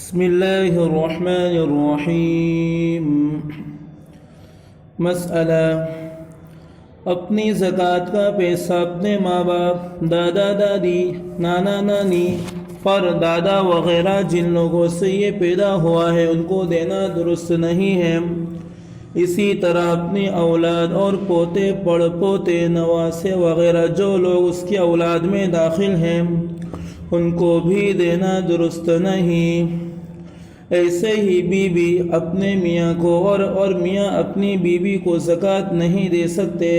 بسم اللہ الرحمن الرحیم۔ مسئلہ، اپنی زکوٰۃ کا پیسہ اپنے ماں باپ، دادا دادی، نانا نانی، پر دادا وغیرہ جن لوگوں سے یہ پیدا ہوا ہے ان کو دینا درست نہیں ہے۔ اسی طرح اپنی اولاد اور پوتے پڑ پوتے نواسے وغیرہ جو لوگ اس کی اولاد میں داخل ہیں ان کو بھی دینا درست نہیں۔ ایسے ہی بیوی اپنے میاں کو اور میاں اپنی بیوی کو زکوٰۃ نہیں دے سکتے۔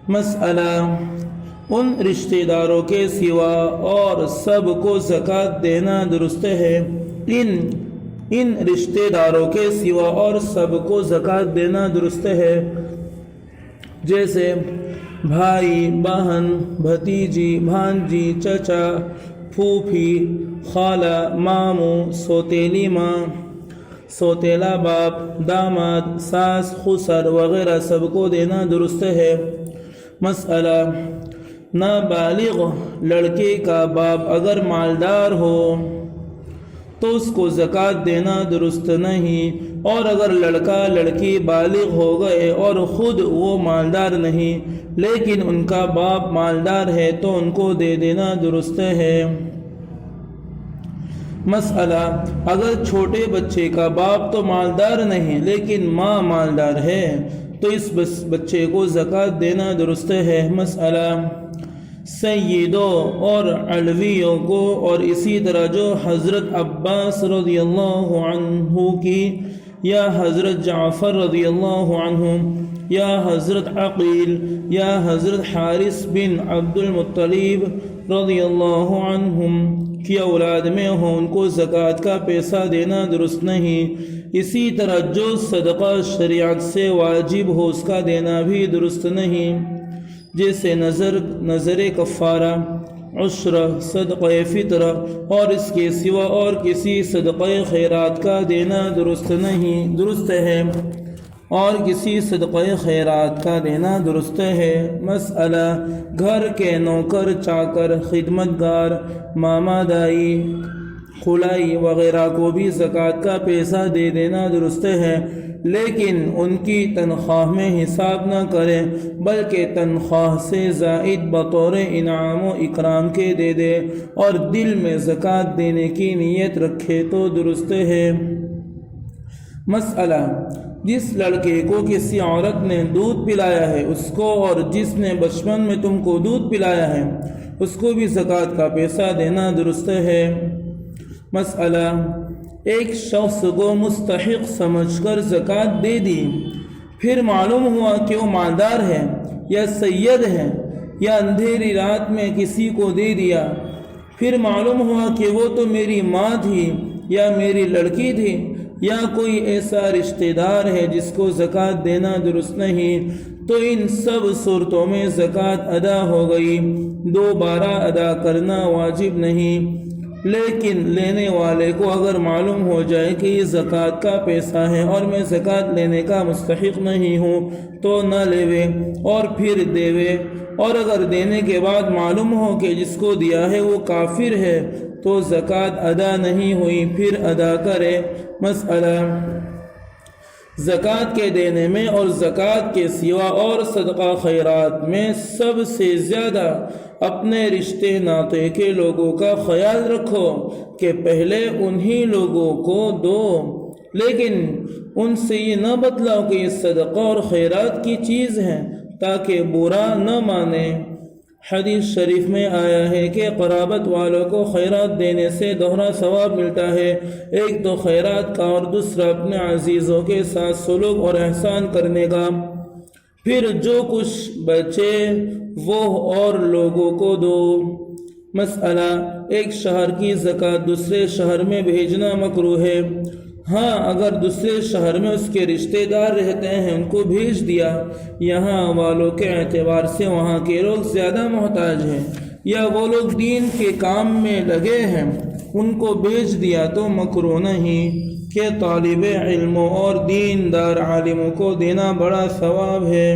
مسئلہ، ان رشتہ داروں کے سوا اور سب کو زکوٰۃ دینا درست ہے۔ ان رشتہ داروں کے سوا اور سب کو زکوٰۃ دینا درست ہے، جیسے بھائی بہن، بھتیجی بھانجی، چچا پھوپھی، خالہ ماموں، سوتیلی ماں، سوتیلا باپ، داماد، ساس خسر وغیرہ سب کو دینا درست ہے۔ مسئلہ، نابالغ لڑکے کا باپ اگر مالدار ہو تو اس کو زکوٰۃ دینا درست نہیں، اور اگر لڑکا لڑکی بالغ ہو گئے اور خود وہ مالدار نہیں لیکن ان کا باپ مالدار ہے تو ان کو دے دینا درست ہے۔ مسئلہ، اگر چھوٹے بچے کا باپ تو مالدار نہیں لیکن ماں مالدار ہے تو اس بچے کو زکوٰۃ دینا درست ہے۔ مسئلہ، سیدوں اور علویوں کو اور اسی طرح جو حضرت عباس رضی اللہ عنہ کی یا حضرت جعفر رضی اللہ عنہ یا حضرت عقیل یا حضرت حارث بن عبد المطلب رضی اللہ عنہم کی اولاد میں ہوں ان کو زکوٰۃ کا پیسہ دینا درست نہیں۔ اسی طرح جو صدقہ شریعت سے واجب ہو اس کا دینا بھی درست نہیں، جیسے نظر کفارہ، عشرہ، صدقہ فطر اور اس کے سوا اور کسی صدقہ خیرات کا دینا درست نہیں، درست ہے، اور کسی صدقہ خیرات کا دینا درست ہے۔ مسئلہ، گھر کے نوکر چاکر، خدمتگار، ماما دائی، خلائی وغیرہ کو بھی زکوٰۃ کا پیسہ دے دینا درست ہے، لیکن ان کی تنخواہ میں حساب نہ کرے بلکہ تنخواہ سے زائد بطور انعام و اکرام کے دے دے اور دل میں زکوٰۃ دینے کی نیت رکھے تو درست ہے۔ مسئلہ، جس لڑکے کو کسی عورت نے دودھ پلایا ہے اس کو اور جس نے بچپن میں تم کو دودھ پلایا ہے اس کو بھی زکوٰۃ کا پیسہ دینا درست ہے۔ مسئلہ، ایک شخص کو مستحق سمجھ کر زکوٰۃ دے دی، پھر معلوم ہوا کہ وہ مالدار ہے یا سید ہے، یا اندھیری رات میں کسی کو دے دیا، پھر معلوم ہوا کہ وہ تو میری ماں تھی یا میری لڑکی تھی، یا کوئی ایسا رشتہ دار ہے جس کو زکوٰۃ دینا درست نہیں، تو ان سب صورتوں میں زکوٰۃ ادا ہو گئی، دوبارہ ادا کرنا واجب نہیں۔ لیکن لینے والے کو اگر معلوم ہو جائے کہ یہ زکوٰۃ کا پیسہ ہے اور میں زکوٰۃ لینے کا مستحق نہیں ہوں تو نہ لیوے اور پھر دیوے، اور اگر دینے کے بعد معلوم ہو کہ جس کو دیا ہے وہ کافر ہے تو زکوٰۃ ادا نہیں ہوئی، پھر ادا کرے۔ مسئلہ، زکوٰۃ کے دینے میں اور زکوٰۃ کے سوا اور صدقہ خیرات میں سب سے زیادہ اپنے رشتے ناطے کے لوگوں کا خیال رکھو کہ پہلے انہی لوگوں کو دو، لیکن ان سے یہ نہ بتلاؤ کہ یہ صدقہ اور خیرات کی چیز ہے تاکہ برا نہ مانے۔ حدیث شریف میں آیا ہے کہ قرابت والوں کو خیرات دینے سے دوہرا ثواب ملتا ہے، ایک تو خیرات کا اور دوسرا اپنے عزیزوں کے ساتھ سلوک اور احسان کرنے کا، پھر جو کچھ بچے وہ اور لوگوں کو دو۔ مسئلہ، ایک شہر کی زکوٰۃ دوسرے شہر میں بھیجنا مکروہ ہے، ہاں اگر دوسرے شہر میں اس کے رشتہ دار رہتے ہیں ان کو بھیج دیا، یہاں والوں کے اعتبار سے وہاں کے لوگ زیادہ محتاج ہیں یا وہ لوگ دین کے کام میں لگے ہیں ان کو بھیج دیا تو مکروہ نہیں کہ طالب علموں اور دیندار عالموں کو دینا بڑا ثواب ہے۔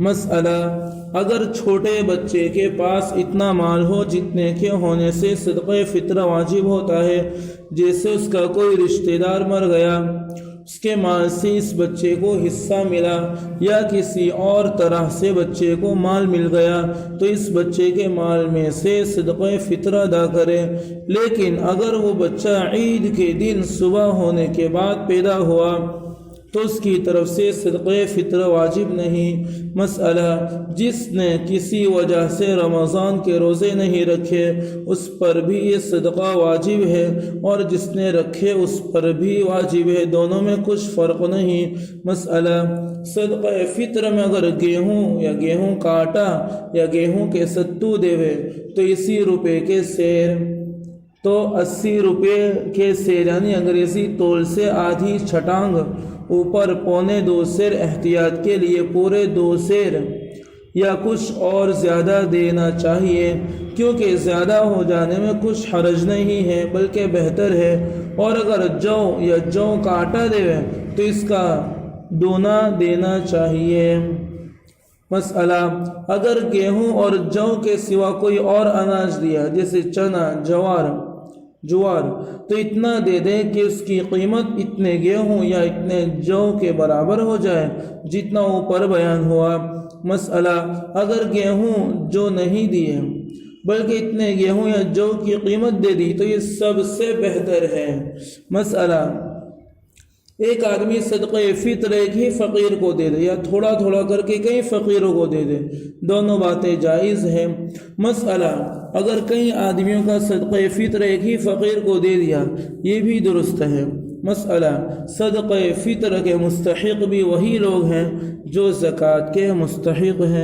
مسئلہ، اگر چھوٹے بچے کے پاس اتنا مال ہو جتنے کے ہونے سے صدقہ فطرہ واجب ہوتا ہے، جیسے اس کا کوئی رشتہ دار مر گیا، اس کے مال سے اس بچے کو حصہ ملا، یا کسی اور طرح سے بچے کو مال مل گیا، تو اس بچے کے مال میں سے صدقہ فطرہ ادا کرے۔ لیکن اگر وہ بچہ عید کے دن صبح ہونے کے بعد پیدا ہوا تو اس کی طرف سے صدقہ فطرہ واجب نہیں۔ مسئلہ، جس نے کسی وجہ سے رمضان کے روزے نہیں رکھے اس پر بھی یہ صدقہ واجب ہے، اور جس نے رکھے اس پر بھی واجب ہے، دونوں میں کچھ فرق نہیں۔ مسئلہ، صدقہ فطر میں اگر گیہوں یا گیہوں کا آٹا یا گیہوں کے ستو دیوے تو اسی روپے کے سیر، تو 80 روپے کے سیر یعنی انگریزی تول سے آدھی چھٹانگ اوپر، پونے 2 سیر احتیاط کے لیے، پورے 2 سیر یا کچھ اور زیادہ دینا چاہیے، کیونکہ زیادہ ہو جانے میں کچھ حرج نہیں ہے بلکہ بہتر ہے۔ اور اگر جو یا جو کا آٹا دے تو اس کا دونا دینا چاہیے۔ مسئلہ، اگر گیہوں اور جو کے سوا کوئی اور اناج دیا جیسے چنا، جوار، تو اتنا دے دیں کہ اس کی قیمت اتنے گیہوں یا اتنے جو کے برابر ہو جائے جتنا اوپر بیان ہوا۔ مسئلہ، اگر گیہوں جو نہیں دیے بلکہ اتنے گیہوں یا جو کی قیمت دے دی تو یہ سب سے بہتر ہے۔ مسئلہ، ایک آدمی صدقہ فطر ایک ہی فقیر کو دے دے یا تھوڑا تھوڑا کر کے کئی فقیروں کو دے دے، دونوں باتیں جائز ہیں۔ مسئلہ، اگر کئی آدمیوں کا صدقہ فطر ایک ہی فقیر کو دے دیا یہ بھی درست ہے۔ مسئلہ، صدقہ فطر کے مستحق بھی وہی لوگ ہیں جو زکوٰۃ کے مستحق ہیں۔